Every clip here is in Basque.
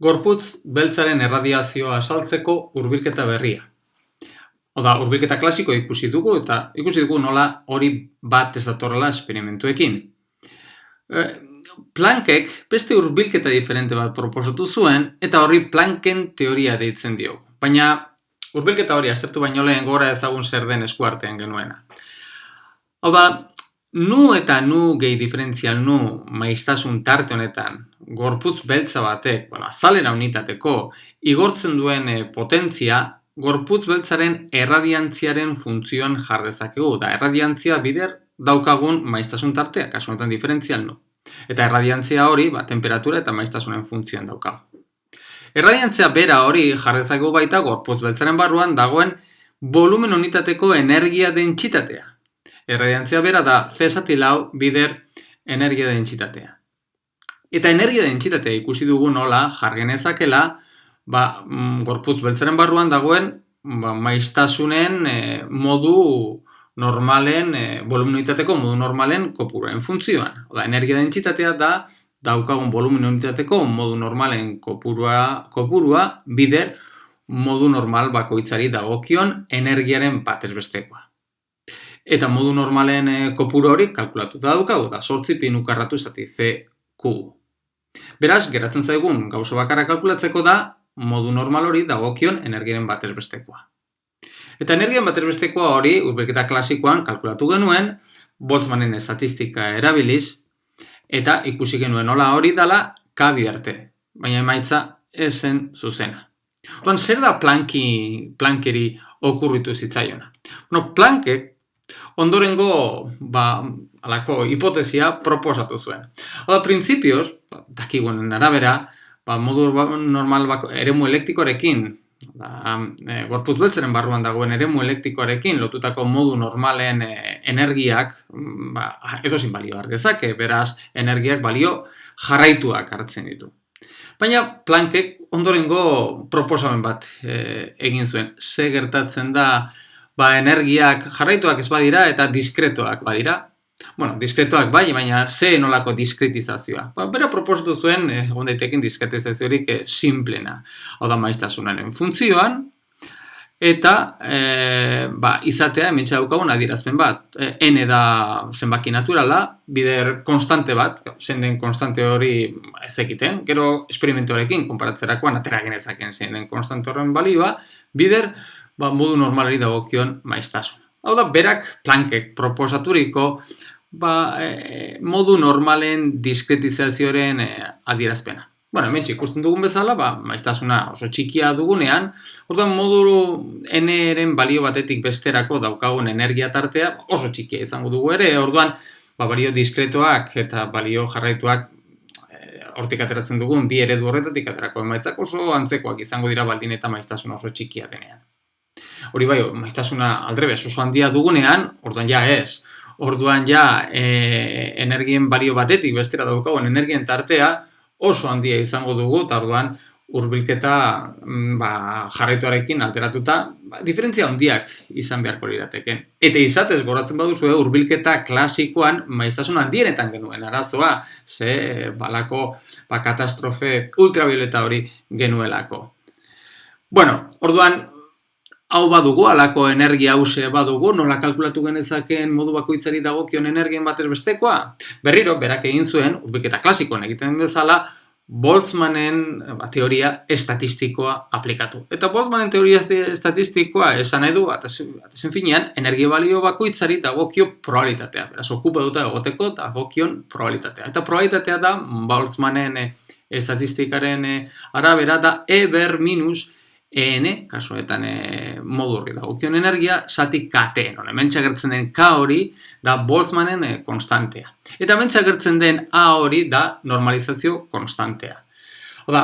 Gorputz beltzaren erradiazioa saltzeko hurbilketa berria. Oda, hurbilketa klasiko ikusi dugu eta ikusi dugu nola hori bat ez datorrela esperimentuekin. Planckek beste hurbilketa diferente bat proposatu zuen eta horri Plancken teoria deitzen diogu. Baina hurbilketa hori aztertu baino lehen gora ezagun zer den eskuartean genuena. Hau da, nu eta nu gehi diferentzial nu maiztasun tarte honetan gorputz beltza batek, azalera unitateko, igortzen duen potentzia gorputz beltzaren erradiantziaren funtzioan jar dezakegu. Da, erradiantzia bider daukagun maiztasun tartea, kasu honetan diferentzial nu. Eta erradiantzia hori, temperatura eta maiztasunen funtzioan daukagu. Erradiantzia bera hori jar dezakegu baita gorputz beltzaren barruan dagoen volumen unitateko energia dentsitatea. Erradiantzia bera da C⁻ bider energia dentsitatea. Eta energia dentsitatea ikusi dugu nola jar genezakela gorputz beltzaren barruan dagoen maiztasunen modu normalen, volumen unitateko modu normalen kopuruen funtzioan. Oda, energia dentsitatea da daukagun volumen unitateko modu normalen kopurua bider modu normal bakoitzari dagokion energiaren batez bestekoa. Eta modu normalen kopuru hori kalkulatuta daukagu, da 8 pi nukarratu zati C⁻. Beraz, geratzen zaigun gauza bakarra kalkulatzeko da modu normal hori dagokion energiaren batez bestekoa. Eta energiaren batez bestekoa hori, hurbilketa klasikoan kalkulatu genuen, Boltzmannen estatistika erabiliz, eta ikusi genuen nola hori dela K bidarte, baina emaitza esen zuzena. Oran, zer da Planckeri okurritu zitzaiona? Planckek ondorengo alako hipotesia proposatu zuen. Oda, printzipioz, dakigunen arabera, modu normal eremu elektrikoarekin, gorputz beltzaren barruan dagoen eremu elektrikoarekin lotutako modu normalen energiak edozin balio har dezake, beraz energiak balio jarraituak hartzen ditu. Baina Planckek ondorengo proposamen bat egin zuen. Ze gertatzen da energiak jarraituak ez badira eta diskretoak badira. Diskretoak bai, baina ze nolako diskretizazioa. Bera proposatu zuen, egon daitekin diskretizaziorik simplena. Hau da maiztasunaren funtzioan, eta izatea hementsa daukagun adierazpen bat. N da zenbaki naturala, bider konstante bat, zein den konstante hori ez ekiten, gero esperimentuarekin konparatzerakoan atera genezaken zein den konstante horren balioa, bider modu normalari dagokion maiztasun. Hau da, berak Planckek proposaturiko modu normalen diskretizazioaren adierazpena. Hemen ikusten dugun bezala, maiztasuna oso txikia dugunean, orduan modu n-ren balio batetik besterako daukagun energia tartea oso txikia izango dugu ere, orduan balio diskretoak eta balio jarraituak hortik ateratzen dugun bi eredu horretatik aterako emaitzak oso antzekoak izango dira baldin eta maiztasuna oso txikia denean. Hori bai, maiztasuna aldrebes oso handia dugunean, orduan ja ez. Orduan ja energien balio batetik bestera daukagun energien tartea oso handia izango dugu, eta orduan hurbilketa jarraituarekin alteratuta diferentzia handiak izan beharko lirateken. Eta izatez goratzen baduzu hurbilketa klasikoan maiztasun handienetan genuen arazoa, ze balako katastrofe ultravioleta hori genuelako. Orduan hau badugu, alako energia hause badugu, nola kalkulatu genezakeen modu bakoitzari dagokion energien batez bestekoa? Berriro, berak egin zuen, hurbilketa klasikoan egiten bezala, Boltzmannen teoria estatistikoa aplikatu. Eta Boltzmannen teoria estatistikoa esan nahi du, atezen finean, energia balio bakoitzari dagokio probabilitatea. Beraz, okupatuta egoteko dagokion probabilitatea. Eta probabilitatea da, Boltzmannen estatistikaren arabera, da E minus EN, kasuetan modu horri dagokion energia, zati KT. Hemen txagertzen den K hori da Boltzmannen konstantea. Eta hemen txagertzen den A hori da normalizazio konstantea. Oda,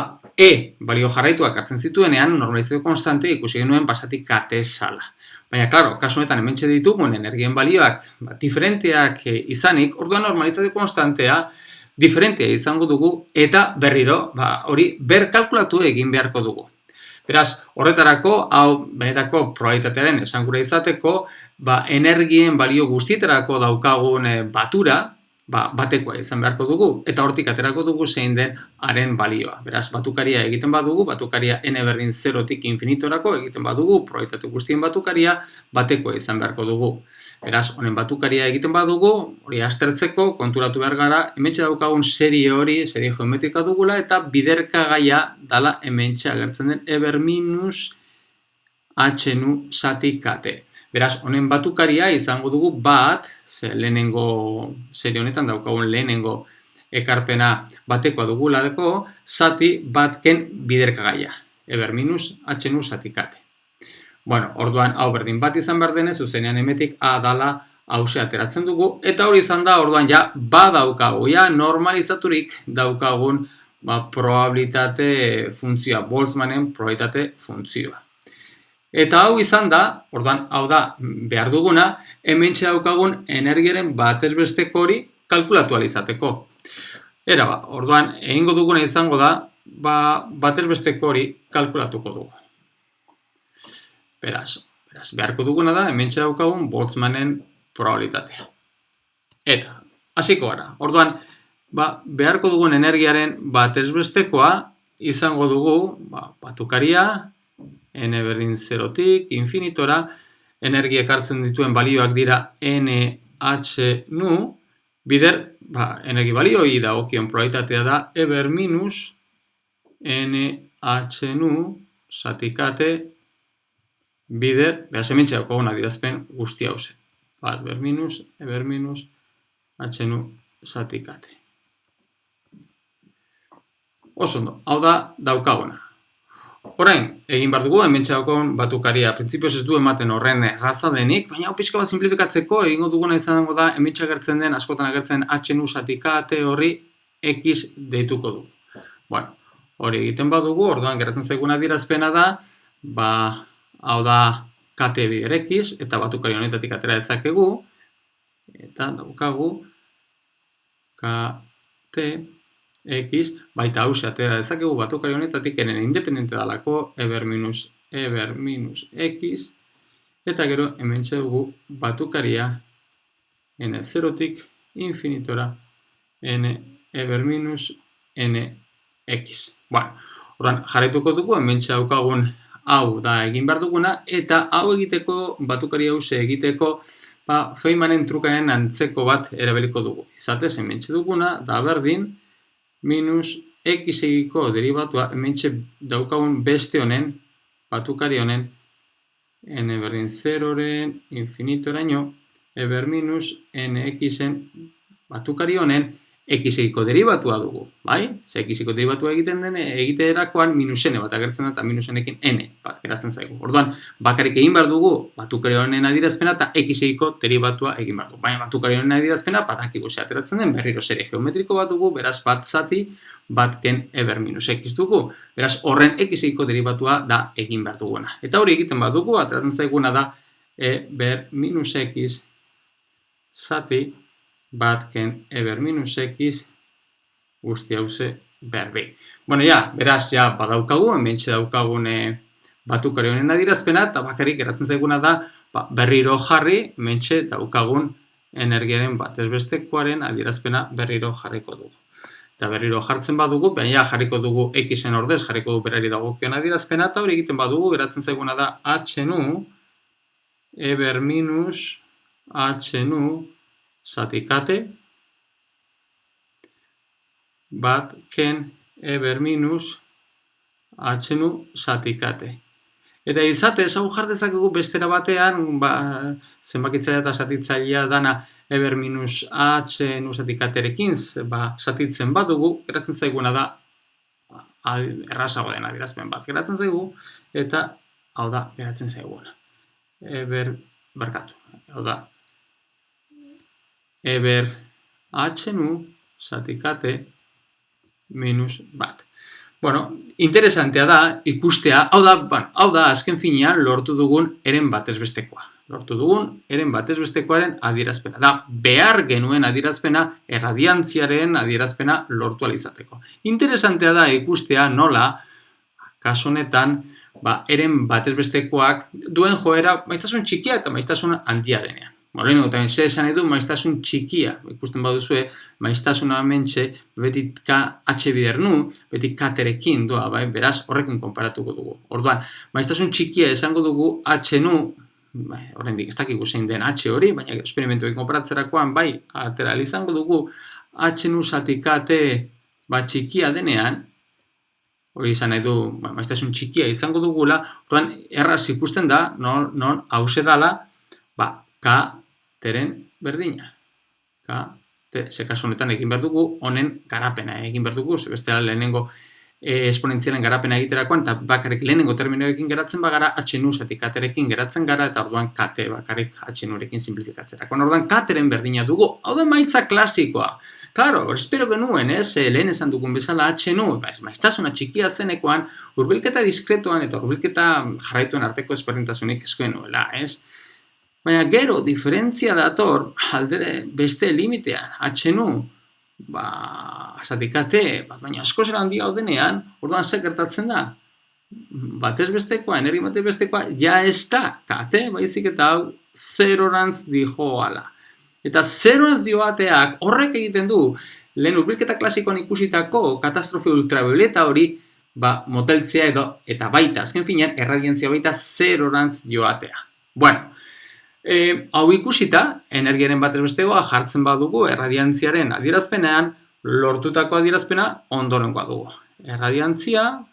balio jarraituak hartzen zituenean, normalizazio konstante ikusi genuen basati KT zala. Baina, klaro, kasuetan hemen ditugun energien balioak diferenteak izanik, orduan normalizazio konstantea diferentea izango dugu eta berriro hori berkalkulatu egin beharko dugu. Beraz, horretarako, hau benetako probabilitatearen esangura izateko, energien balio guztietarako daukagun batura, batekoa izan beharko dugu, eta hortik aterako dugu zein den haren balioa. Beraz, batukaria egiten badugu, batukaria n berdin 0-tik infinitorako egiten badugu, probabilitate guztien batukaria batekoa izan beharko dugu. Beraz, honen batukaria egiten badugu, hori aztertzeko, konturatu behar gara, hementxe daukagun serie hori, serie geometrika dugula, eta biderkagaia dala hementxe agertzen den eber minus h nu zati kate. Beraz, honen batukaria izango dugu bat, lehenengo serie honetan daukagun lehenengo ekarpena batekoa dugulako, zati batken biderkagaia. Eber minus h nu zati kate. Bueno, orduan hau berdin bat izan behar denez, zuzenean hemetik a dala hause ateratzen dugu, eta hori izan da, orduan ja badaukagu, ja normalizaturik daukagun probabilitate funtzioa, Boltzmannen probabilitate funtzioa. Eta hau izan da, orduan hau da behar duguna, hementxe daukagun energiaren batez besteko hori kalkulatu alizateko. Era orduan egingo duguna izango da, batez besteko hori kalkulatuko dugu. Beraz, beharko duguna da, hementxe daukagun Boltzmannen probabilitatea. Eta, hasiko gara. Orduan, beharko dugun energiaren batez bestekoa izango dugu, batukaria, n berdin 0-tik, infinitora, energiak hartzen dituen balioak dira NH nu, bider, energi balioi dagokion probabilitatea da eber minus NH nu zatikate bider, behaz hementxe daukagun adierazpen guzti hauze. Eber minus H nu zatikate. Osondo, hau da daukaguna. Orain, egin behar dugu, hementxe daukagun batukaria, printzipioz ez du ematen horren erraza denik, baina hau pixka bat simplifikatzeko, egingo duguna izango da, hementxe agertzen den, askotan agertzen h nu zatikate horri x deituko dugu. Bueno, hori egiten badugu, orduan geratzen zaiguna adierazpena da, hau da kate bider x, eta batukari honetatik atera dezakegu, eta daukagu kate x, baita hause atera dezakegu batukari honetatik eren independente dalako eber minus x, eta gero hementxe dugu batukaria n 0-tik infinitora n eber minus n x. Bueno, orduan jarraituko dugu, hementxe daukagun hau da egin behar duguna, eta hau egiteko, batukari hause egiteko, Feynmanen trukaren antzeko bat erabiliko dugu. Izatez, hementxe duguna, da berdin, minus x egiko derivatua hementxe daukagun beste honen, batukari honen, n berdin 0-ren infinitoraino, eber minus nxen batukari honen x egiko derivatua dugu, bai? Ze x egiko derivatua egiterakoan minus n bat agertzen da eta minus nekin n bat geratzen zaigu. Orduan, bakarrik egin behar dugu batukari honen adierazpena eta x egiko derivatua egin behar dugu. Baina batukari honen adierazpena badakigu ze ateratzen den berriro serie geometriko bat dugu, beraz bat zati batken eber minus x dugu. Beraz, horren x egiko derivatua da egin behar duguna. Eta hori egiten bat dugu, ateratzen zaiguna da eber minus x zati batken eber minus x guzti hause berbi. Bueno, beraz, badaukagu, hementxe daukagun batukari honen adierazpena, eta bakarrik geratzen zaiguna da berriro jarri, hementxe daukagun energiaren batez bestekoaren adierazpena berriro jarriko dugu. Eta berriro jartzen badugu, baina jarriko dugu x-en ordez, jarriko dugu berari dagokion adierazpena, eta hori egiten badugu, geratzen zaiguna da h nu, eber minus h nu zatikate batken eber minus h nu zatikate. Eta izatez, hau jardezakegu bestera batean, zenbakitzailea eta zatitzailea dana eber minus h nu zatikaterekin zatitzen badugu, geratzen zaiguna da errazago den adierazpen bat geratzen zaigu, eta hau da geratzen zaiguna. Hau da eber h nu zatikate minus bat. Bueno, interesantea da ikustea, hau da azken finean lortu dugun eren batez bestekoa. Lortu dugun eren batez bestekoaren adierazpena. Da, behar genuen adierazpena, erradiantziaren adierazpena lortu alizateko. Interesantea da ikustea nola, kasu honetan, eren batez bestekoak duen joera maiztasun txikia eta maiztasun handia denean. Lehenengo eta ze esan edu maiztasun txikia, ikusten baduzue, maiztasuna hementxe beti H bider nu, beti katerekin doa, bai? Beraz, horrekin konparatuko dugu. Orduan, maiztasun txikia esango dugu H nu, oraindik ez dakigu zein den H hori, baina esperimentuek konparatzerakoan, bai, atera izango dugu H nu zati kate txikia denean, hori izan nahi du, maiztasun txikia izango dugula, orduan, erraz ikusten da, non hause dala, K-teren berdina. Ze kasu honetan egin behar dugu, honen garapena egin behar dugu, ze bestela lehenengo esponentzialen garapena egiterakoan, eta bakarrik lehenengo terminoekin geratzen bagara, H-nu zatik K-terekin geratzen gara, eta orduan K-te bakarrik H-nurekin simplifikatzerakoan. Orduan K-teren berdina dugu, hau da maitza klasikoa. Claro, espero genuen, lehen esan dugun bezala H-nu, maiztasuna txikia zenekoan, hurbilketa diskretoan eta hurbilketa jarraituen arteko ezberdintasunik eskuen nuela, Baina gero, diferentzia dator, aldere beste limitean, H-nu, zatikate, baina asko zera handia denean, orduan ze gertatzen da? Batez bestekoa, energi batez bestekoa, ja ez da, kate, baizik eta hau, zerorantz dijoala. Eta zerorantz joateak horrek egiten du, lehen hurbilketa klasikoan ikusitako katastrofe ultravioleta hori, moteltzea edo, eta baita, azken finean, erradiantzia baita zerorantz joatea. Bueno, hau ikusita, energiaren batez bestegoa jartzen badugu erradiantziaren adierazpenean, lortutako adierazpena ondorengoa dugu. Erradiantzia,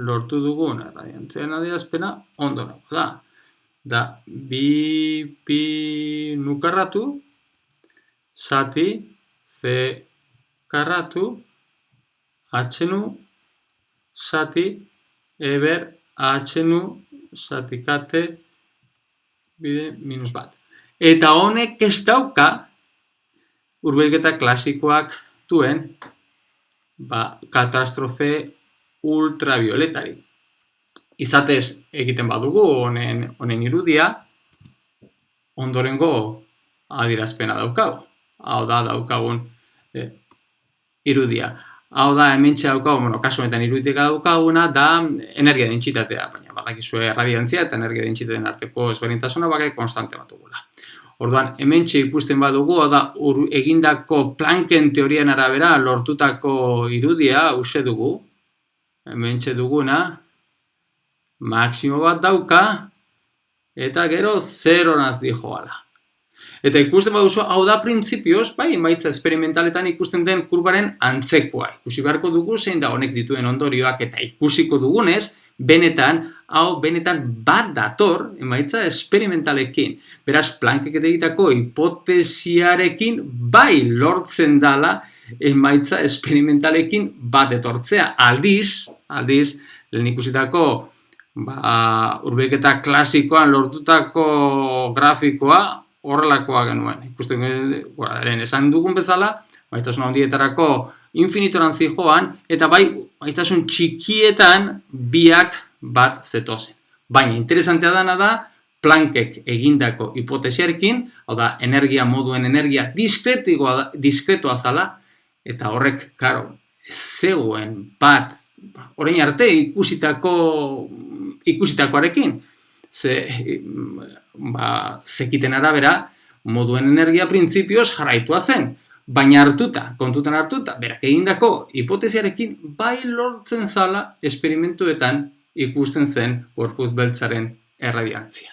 lortu dugun erradiantziaren adierazpena ondorengoa da. Da, pi nukarratu, zati, C karratu, H-nu, zati, eber, H-nu, zatikate, bide minus bat. Eta honek ez dauka hurbilketa klasikoak duen katastrofe ultravioletari. Izatez egiten badugu honen irudia, ondorengo adierazpena daukagu. Hau da daukagun irudia. Hau da hementxe daukagu, kasu honetan iruditika daukaguna da energia dentsitatea, baina badakizue erradiantzia eta energia dentsitateen arteko ezberdintasuna bakarrik konstante bat dugula. Orduan, hementxe ikusten badugu, da egindako Plancken teorian arabera lortutako irudia uste dugu, hementxe duguna, maksimo bat dauka, eta gero zeronaz dijoala. Eta ikusten baduzu, hau da printzipioz, emaitza esperimentaletan ikusten den kurbaren antzekoa. Ikusi beharko dugu zein da honek dituen ondorioak eta ikusiko dugunez, benetan bat dator emaitza esperimentalekin. Beraz, Planckek egitako hipotesiarekin bai lortzen dala emaitza esperimentalekin bat etortzea. Aldiz, lehen ikusitako hurbilketa klasikoan lortutako grafikoa horrelakoa genuen. Ikusten lehen esan dugun bezala, maiztasun handietarako infinitorantz joan, eta bai maiztasun txikietan biak bat zetozen. Baina interesantea dana da, Planckek egindako hipotesiarekin, hau da, energia moduen energia diskretoa zala, eta horrek, karo, zegoen bat, orain arte ikusitakoarekin, zekiten arabera, moduen energia printzipioz jarraitua zen, baina kontutan hartuta, berak egindako hipotesiarekin bai lortzen zala esperimentuetan ikusten zen gorputz beltzaren erradiantzia.